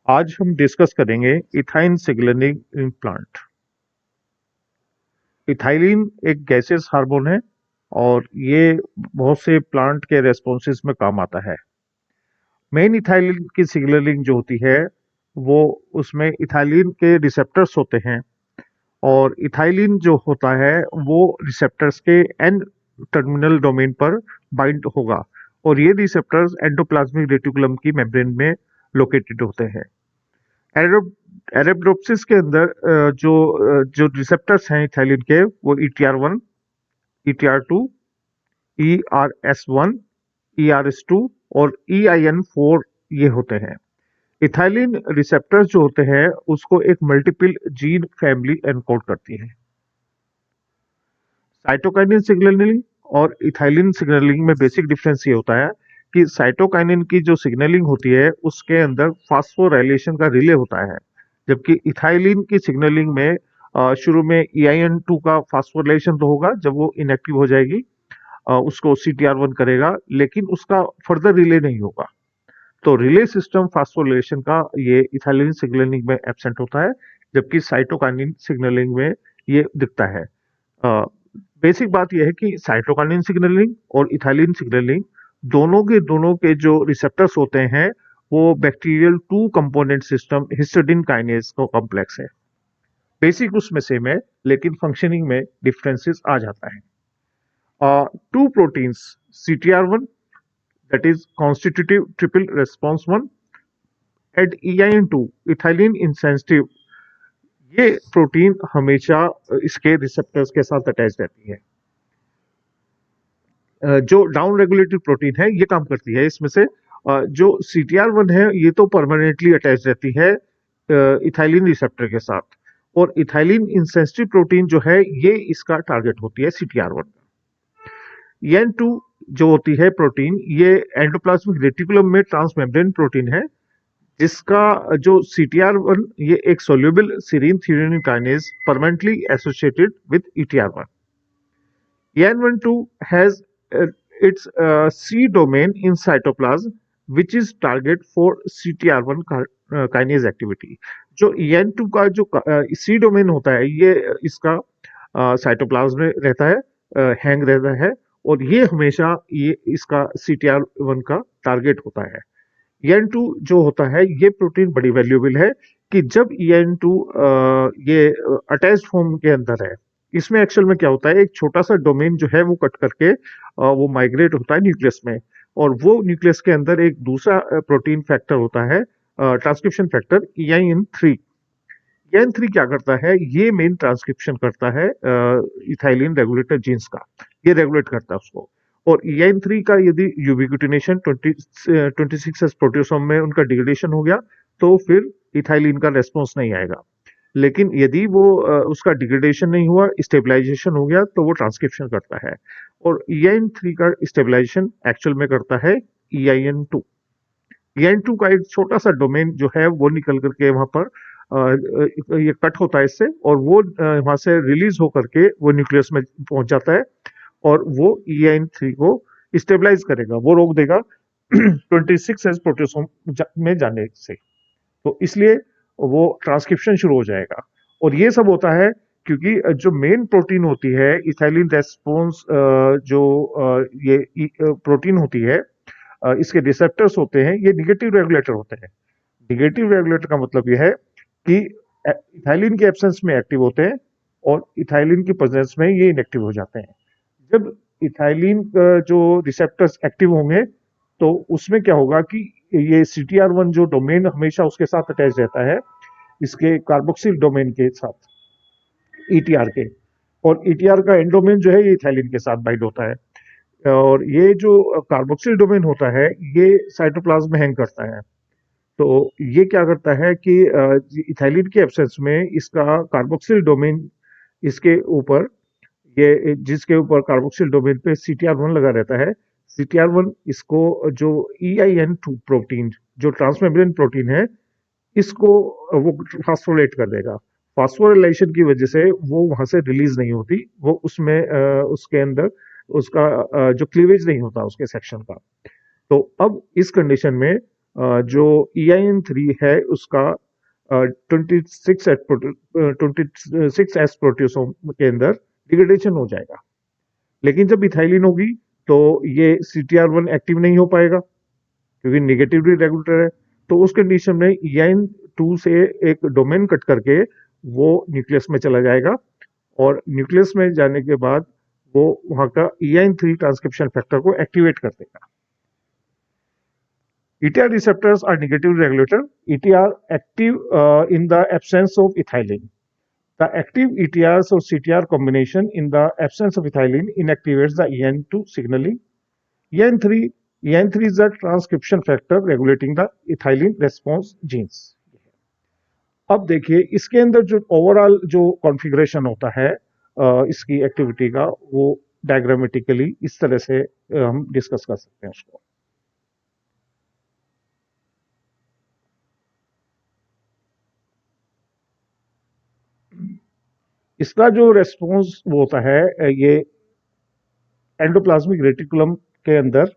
आज हम डिस्कस करेंगे इथाइन सिग्नलिंग प्लांट। इथाइलिन एक गैसियस हार्मोन है और ये बहुत से प्लांट के रेस्पॉन्सेज में काम आता है। मेन इथाइलिन की सिग्नलिंग जो होती है वो उसमें इथाइलिन के रिसेप्टर्स होते हैं और इथाइलिन जो होता है वो रिसेप्टर्स के एन टर्मिनल डोमेन पर बाइंड होगा और ये रिसेप्टर्स एंडोप्लाज्मिक रेटिकुलम की मेम्ब्रेन में लोकेटेड होते हैं। एरेब्डोप्सिस के अंदर जो रिसेप्टर्स हैं इथाइलिन के वो ETR1, ETR2, ERS1, ERS2 और EIN4 ये होते हैं। इथाइलिन रिसेप्टर्स जो होते हैं उसको एक मल्टीपल जीन फैमिली एनकोड करती है। साइटोकाइनिन सिग्नलिंग और इथाइलिन सिग्नलिंग में बेसिक डिफरेंस ये होता है कि साइटोकाइनिन की जो सिग्नलिंग होती है उसके अंदर फास्फोराइलेशन का रिले होता है, जबकि इथाइलिन की सिग्नलिंग में शुरू में EIN2 का फास्फोराइलेशन तो होगा, जब वो इनएक्टिव हो जाएगी उसको CTR1 करेगा, लेकिन उसका फर्दर रिले नहीं होगा। तो रिले सिस्टम फास्फोराइलेशन का ये इथाइलिन सिग्नलिंग में एब्सेंट होता है, जबकि साइटोकाइनिन सिग्नलिंग में ये दिखता है। बेसिक बात यह है कि साइटोकाइनिन सिग्नलिंग और इथाइलिन सिग्नलिंग दोनों के जो रिसेप्टर्स होते हैं वो bacterial two component system histidine kinase का कॉम्प्लेक्स है। बेसिक उसमें सेम है, लेकिन फंक्शनिंग में डिफरेंसेस आ जाता है। Two proteins CTR1 that is constitutive triple response 1 and EIN2 ethylene insensitive, ये प्रोटीन हमेशा इसके रिसेप्टर्स के साथ अटैच रहती है। जो डाउन रेगुलेटेड प्रोटीन है ये काम करती है इसमें से। जो CTR1 है ये तो परमानेंटली अटैच रहती है इथाइलिन रिसेप्टर के साथ, और इथाइलिन इंसेंसिटिव प्रोटीन जो है ये इसका टारगेट होती है CTR1 का। EN2 जो होती है प्रोटीन, ये एंडोप्लाज्मिक रेटिकुलम में ट्रांसमेम्ब्रेन प्रोटीन है, जिसका जो CTR1 ये एक soluble serine threonine kinase permanently associated with ETR1। EN12 has its C domain in cytoplasm, which is target for CTR1 kinase activity। जो EN2 का जो C domain होता है ये इसका साइटोप्लाज्म में रहता है, हैंग रहता है, और ये हमेशा ये इसका CTR1 का टारगेट होता है। EN2 जो होता है ये प्रोटीन बड़ी वैल्यूएबल है कि जब EN2 ये अटैच्ड फॉर्म के अंदर है, इसमें एक्चुअल में क्या होता है, एक छोटा सा डोमेन जो है वो कट करके वो माइग्रेट होता है न्यूक्लियस में, और वो न्यूक्लियस के अंदर एक दूसरा प्रोटीन फैक्टर होता है, ट्रांसक्रिप्शन फैक्टर EIN3। EIN3 क्या करता है, ये मेन ट्रांसक्रिप्शन करता है इथाइलिन रेगुलेटर जीन्स का, ये रेगुलेट करता है उसको। और EIN3 का यदि यूबिक्विटिनेशन 26S प्रोटियोसोम में उनका डिग्रेडेशन हो गया तो फिर इथाइलिन का रेस्पॉन्स नहीं आएगा, लेकिन यदि वो उसका डिग्रेडेशन नहीं हुआ, स्टेबलाइजेशन हो गया, तो वो ट्रांसक्रिप्शन करता है। और EIN3 का स्टेबलाइजेशन एक्चुअल में करता है EIN2। EIN2 का एक छोटा सा डोमेन जो है वो निकल करके वहां पर ये कट होता है इससे, और वो वहां से रिलीज होकर के वो न्यूक्लियस में पहुंच जाता है और वो EIN3 को स्टेबलाइज करेगा, वो रोक देगा 26S प्रोटियोसोम में जाने से। तो इसलिए वो ट्रांसक्रिप्शन शुरू हो जाएगा। और ये सब होता है क्योंकि जो मेन प्रोटीन होती है इथाइलिन रेस्पॉन्स, जो ये प्रोटीन होती है, इसके रिसेप्टर्स होते हैं, ये निगेटिव रेगुलेटर होते हैं। निगेटिव रेगुलेटर का मतलब यह है कि इथाइलिन के एब्सेंस में एक्टिव होते हैं और इथाइलिन की प्रेजेंस में ये इनएक्टिव हो जाते हैं। जब इथाइलिन जो रिसेप्टर्स एक्टिव होंगे तो उसमें क्या होगा कि ये CTR1 जो डोमेन हमेशा उसके साथ अटैच रहता है, इसके कार्बोक्सिल डोमेन के साथ ETR के, और ETR का एंड डोमेन जो है ये इथाइलिन के साथ बाइंड होता है, और ये जो कार्बोक्सिल डोमेन होता है ये साइटोप्लाज्म में हैंग करता है। तो ये क्या करता है कि इथाइलिन के एब्सेंस में इसका कार्बोक्सिल डोमेन इसके ऊपर, ये जिसके ऊपर कार्बोक्सिल डोमेन पे CTR1 लगा रहता है, CTR1 इसको जो EIN2 प्रोटीन जो ट्रांसमेम्ब्रेन प्रोटीन है इसको वो फास्फोराइलेट कर देगा। फास्फोराइलेशन की वजह से वो वहां से रिलीज नहीं होती, वो उसमें उसके अंदर उसका जो क्लीवेज नहीं होता उसके सेक्शन का। तो अब इस कंडीशन में जो EIN3 है उसका 26 एस प्रोटियोसोम के अंदर डिग्रेडेशन हो जाएगा। लेकिन जब इथाइलिन होगी तो ये CTR1 एक्टिव नहीं हो पाएगा क्योंकि निगेटिवली रेगुलेटर है। तो उस कंडीशन में EIN2 से एक डोमेन कट करके वो न्यूक्लियस में चला जाएगा और न्यूक्लियस में जाने के बाद वो वहां का EIN3 ट्रांसक्रिप्शन फैक्टर को एक्टिवेट कर देगा। ETR receptors are negative regulator. ETR active in the absence of ethylene. The active ETRs or CTR combination in the absence of ethylene inactivates the EN2 signaling. EN3 EN3 is the transcription factor regulating the ethylene response genes. अब देखिए इसके अंदर जो overall जो configuration होता है इसकी activity का वो डायग्रामेटिकली इस तरह से हम डिस्कस कर सकते हैं उसको। इसका जो रेस्पॉन्स वो होता है ये एंडोप्लाज्मिक रेटिकुलम के अंदर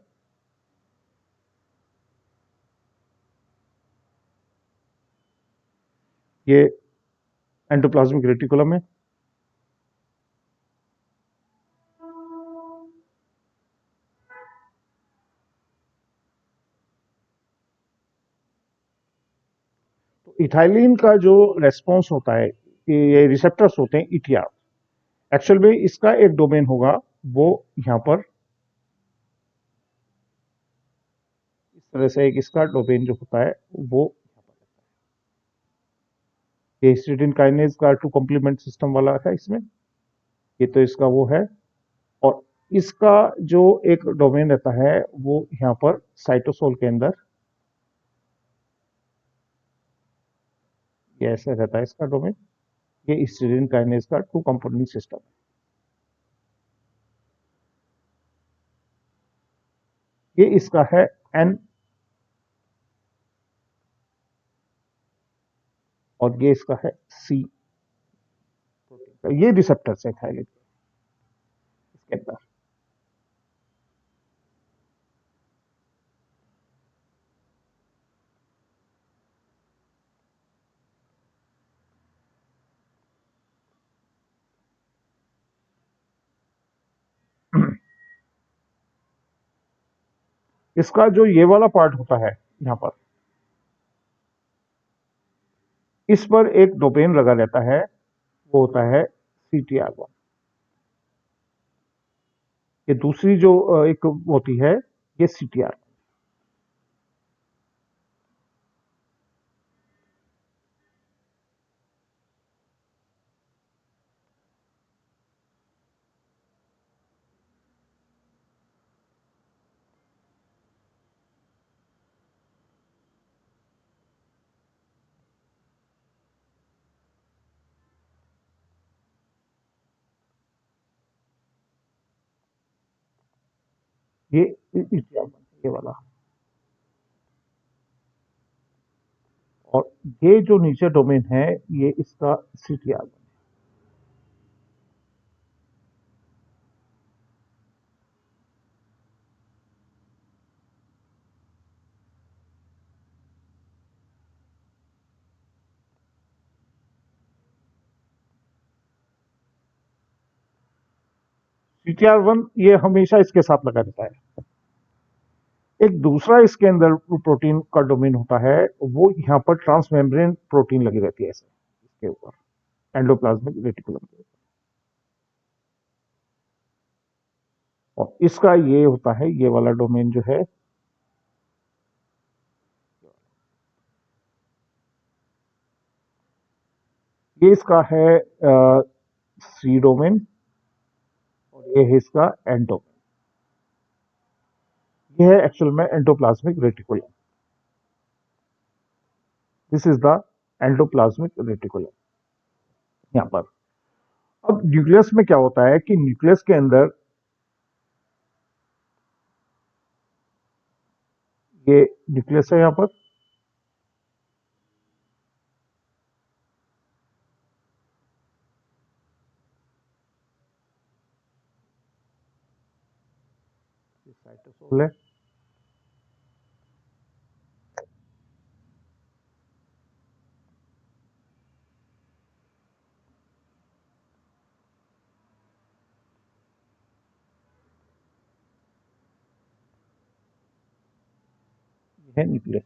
ये एंडोप्लाज्मिक रेटिकुलम है। तो इथाइलिन का जो रेस्पॉन्स होता है ये रिसेप्टर्स होते हैं ETR। एक्चुअल में इसका एक डोमेन होगा वो यहाँ पर इस तरह से एक इसका डोमेन जो होता है वो ये हिस्टिडाइन काइनेज का 2 कॉम्प्लीमेंट सिस्टम वाला है इसमें। ये तो इसका वो है और इसका जो एक डोमेन रहता है वो यहाँ पर साइटोसोल के अंदर ये ऐसे रहता है इसका डोमेन। ये हिस्टिडाइन काइनेज का 2 कंपोनेंट सिस्टम है। ये इसका है N और ये इसका है C प्रोटीन का। ये रिसेप्टर्स है थायराइड इसके अंदर। इसका जो ये वाला पार्ट होता है यहाँ पर इस पर एक डोमेन लगा रहता है वो होता है CTR1। ये दूसरी जो एक होती है ये CTR। ये CTR1 ये वाला और ये जो नीचे डोमेन है ये इसका CTR1। CTR1 ये हमेशा इसके साथ लगा रहता है। एक दूसरा इसके अंदर प्रोटीन का डोमेन होता है वो यहाँ पर ट्रांसमेम्ब्रेन प्रोटीन लगी रहती है ऐसे इसके ऊपर एंडोप्लाज्मिक रेटिकुलम के ऊपर। और इसका ये होता है ये वाला डोमेन जो है ये इसका है C डोमेन और ये है इसका एन डोमेन। ये है एक्चुअल में endoplasmic reticulum. This is the endoplasmic reticulum यहाँ पर। अब न्यूक्लियस में क्या होता है कि न्यूक्लियस के अंदर ये न्यूक्लियस है यहाँ पर साइटोसोल है है न्यूक्लियस।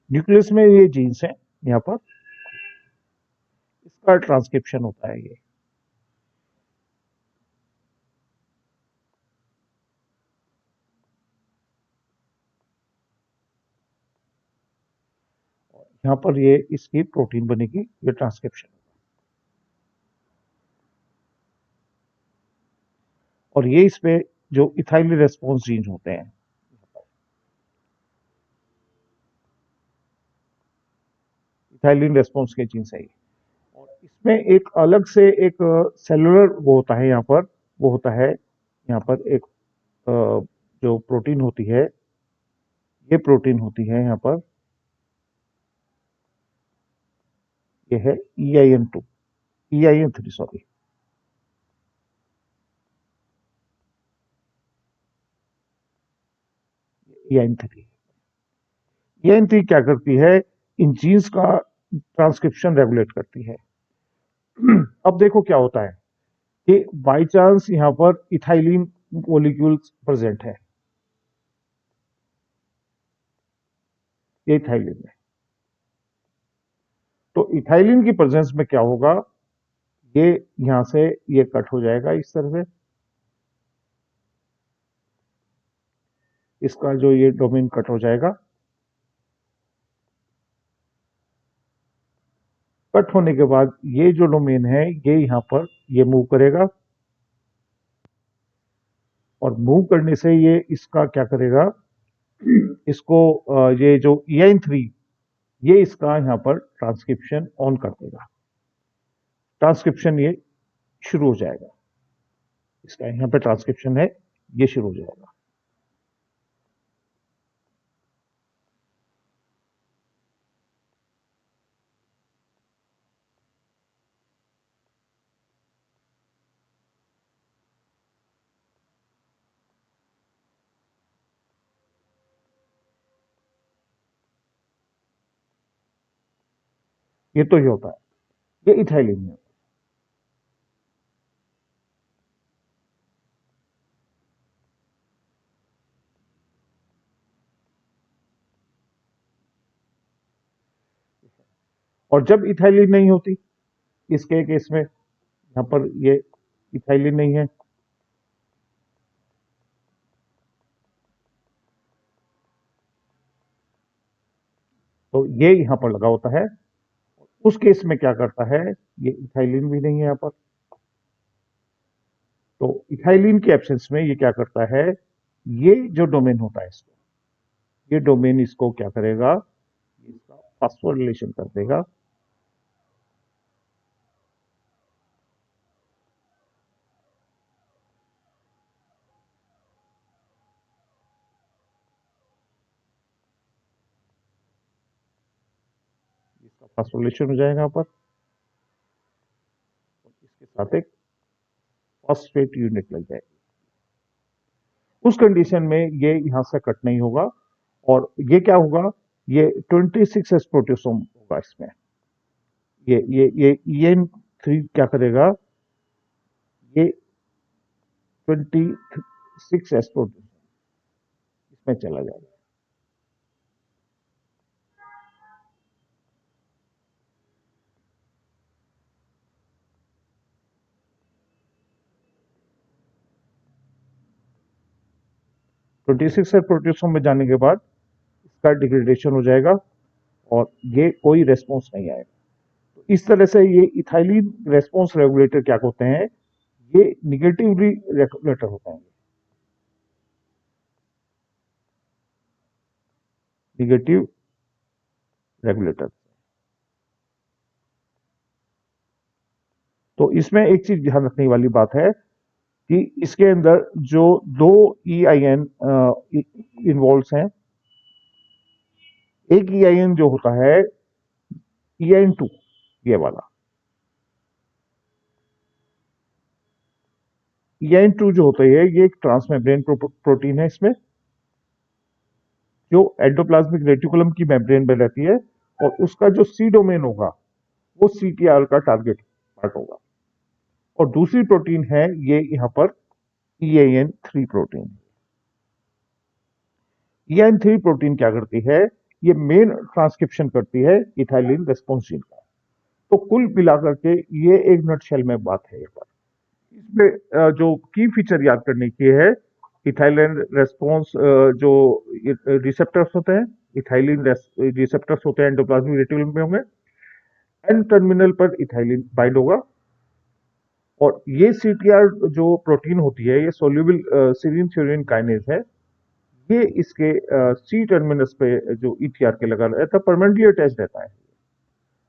न्यूक्लियस में ये जीन्स है, यहाँ पर इसका ट्रांसक्रिप्शन होता है ये। यहाँ पर ये इसकी प्रोटीन बनेगी, ये ट्रांसक्रिप्शन। और ये इसमें जो इथाइल रेस्पॉन्स जीन होते हैं, इथाइलिन रेस्पॉन्स के जीन्स है ये। और इसमें एक अलग से एक सेलुलर वो होता है यहाँ पर, वो होता है यहाँ पर एक जो प्रोटीन होती है, ये प्रोटीन होती है यहाँ पर, ये है EIN2, EIN3 sorry, EIN3। EIN3 क्या करती है, इन जीन्स का ट्रांसक्रिप्शन रेगुलेट करती है। अब देखो क्या होता है कि बाई चांस यहाँ पर इथाइलिन मॉलिक्यूल्स प्रेजेंट है, ये इथाइलिन है। तो इथाइलिन की प्रेजेंस में क्या होगा, ये यहां से ये कट हो जाएगा इस तरह से, इसका जो ये डोमेन कट हो जाएगा। कट होने के बाद ये जो डोमेन है ये यहां पर ये मूव करेगा, और मूव करने से ये इसका क्या करेगा, इसको ये जो EIN3 ये इसका यहां पर ट्रांसक्रिप्शन ऑन कर देगा, ट्रांसक्रिप्शन ये शुरू हो जाएगा, इसका यहां पे ट्रांसक्रिप्शन है, ये शुरू हो जाएगा। ये तो ये होता है, ये इथाइलिन है। और जब इथाइलिन नहीं होती, इसके केस में यहाँ पर ये इथाइलिन नहीं है, तो ये यहाँ पर लगा होता है। उस केस में क्या करता है, ये इथाइलिन भी नहीं है यहाँ पर, तो इथाइलिन के एब्सेंस में ये क्या करता है, ये जो डोमेन होता है इसको, ये डोमेन इसको क्या करेगा, इसका फास्फोरिलेशन कर देगा, इसका फास्फोरिलेशन हो जाएगा यहाँ पर, इसके साथ एक फॉस्फेट यूनिट लग जाएगी। उस कंडीशन में ये यहां से कट नहीं होगा, और ये क्या होगा, ये 26s प्रोट्यूसोम होगा इसमें, ये EN3 क्या करेगा, ये 26s प्रोट्यूसोम इसमें चला जाएगा। तो 26 प्रोट्यूसोम में जाने के बाद इसका डिग्रेडेशन हो जाएगा, और ये कोई रेस्पॉन्स नहीं आएगा। तो इस तरह से ये इथाइलिन रेस्पॉन्स रेगुलेटर क्या होते हैं, ये निगेटिवली रेगुलेटर होते हैं, निगेटिव रेगुलेटर। तो इसमें एक चीज ध्यान रखने वाली बात है कि इसके अंदर जो दो EIN इन्वॉल्व हैं, एक EIN जो होता है EIN2, ये वाला EIN2 जो होता है ये एक ट्रांसमेम्ब्रेन प्रोटीन है इसमें, जो एंडोप्लाज्मिक रेटिकुलम की मेम्ब्रेन में रहती है, और उसका जो सी डोमेन होगा वो सीटीआर का टारगेट पार्ट होगा। और दूसरी प्रोटीन है ये यहाँ पर EIN3 प्रोटीन। EIN3 प्रोटीन क्या करती है, ये मेन ट्रांसक्रिप्शन करती है इथाइलिन रेस्पॉन्स जीन का। तो कुल मिलाकर के ये एक नटशेल में बात है। इसमें जो की फीचर याद करने की है, इथाइलिन रेस्पॉन्स जो रिसेप्टर्स होते हैं, इथाइलिन रिसेप्टर्स होते हैं एंडोप्लाज्मिक रेटिकुलम में होंगे, एन टर्मिनल पर इथाइलिन बाइंड होगा, और ये सीटीआर जो प्रोटीन होती है ये सोल्यूबल सीरिन थ्योरीन काइनेज है। ये इसके सी टर्मिनस पे जो ईटीआर के लगा रहता है परमानेंटली अटैच रहता है।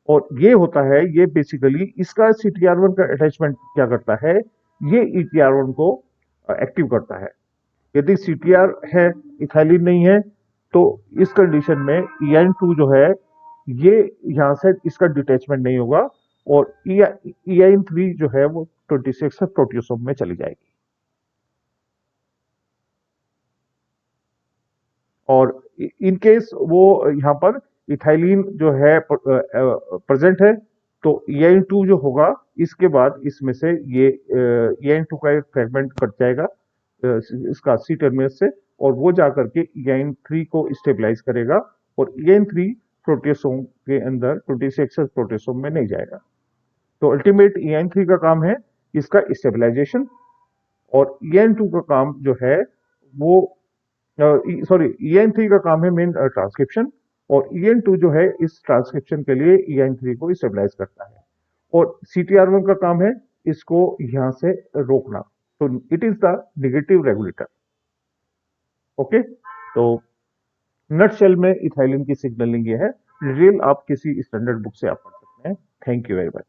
और ये होता है, ये बेसिकली इसका सीटीआर1 का अटैचमेंट क्या करता है, ये ईटीआर1 को एक्टिव करता है। यदि सीटीआर है, इथाइलिन नहीं है, तो इस कंडीशन में EIN2 जो है ये यहां से इसका डिटैचमेंट नहीं होगा, और EIN3 जो है वो 26 प्रोटियोसोम में चली जाएगी। और इन केस वो यहाँ पर इथाइलिन जो है प्रेजेंट है, तो EIN2 जो होगा इसके बाद इसमें से ये EIN2 का एक फ्रेगमेंट कट जाएगा इसका सी टर्मिनस से, और वो जाकर के EIN3 को स्टेबलाइज करेगा, और EIN3 प्रोटियोसोम के अंदर 26 प्रोटियोसोम में नहीं जाएगा। तो अल्टीमेट EIN3 का काम है इसका स्टेबलाइजेशन, और EIN2 का काम जो है वो सॉरी EIN3 का काम है मेन ट्रांसक्रिप्शन, और EIN2 जो है इस ट्रांसक्रिप्शन के लिए EIN3 को स्टेबलाइज करता है, और CTR1 का काम है इसको यहां से रोकना। तो it is the negative regulator. Okay, तो नटशेल में इथाइलिन की सिग्नलिंग ये है। डिटेल आप किसी स्टैंडर्ड बुक से आप पढ़ सकते हैं। Thank you very much.